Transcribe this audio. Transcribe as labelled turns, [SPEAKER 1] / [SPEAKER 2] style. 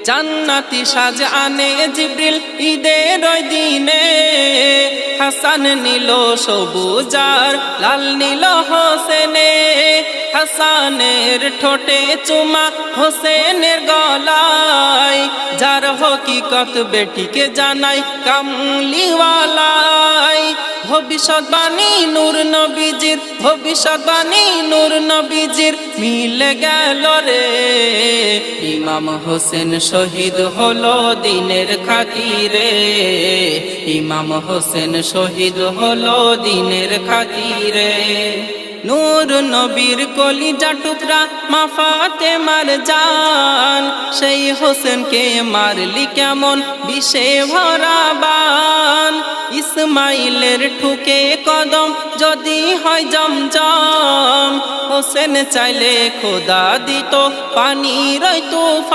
[SPEAKER 1] জান্নাতি সাজ আনে জিবরিল ঈদের ওই দিনে হাসান নিল সবুজার লাল নীল হোসেনে হাসানের ঠোঁটে চুমা হোসেনের গলায় যার হকিকত বেটিকে জানাই কামলিওয়ালাই ভবিষ্যৎবাণী নূর নবীজির ভবিষ্যৎবাণী নূর নবীজির মিলে গেল রে ইমাম হোসেন শহীদ হলো দিনের খাতিরে ইমাম হোসেন শহীদ হলো দিনের খাতিরে নূর নবীর কলিজা টুকরা মা ফাতেমার জান সেই হোসেনকে মারলি কেমন বিষে ভরা বান ইসমাইলের ঠুকে কদম যদি হয় জমজম হোসেন চাইলে খোদা দিত পানির তুফান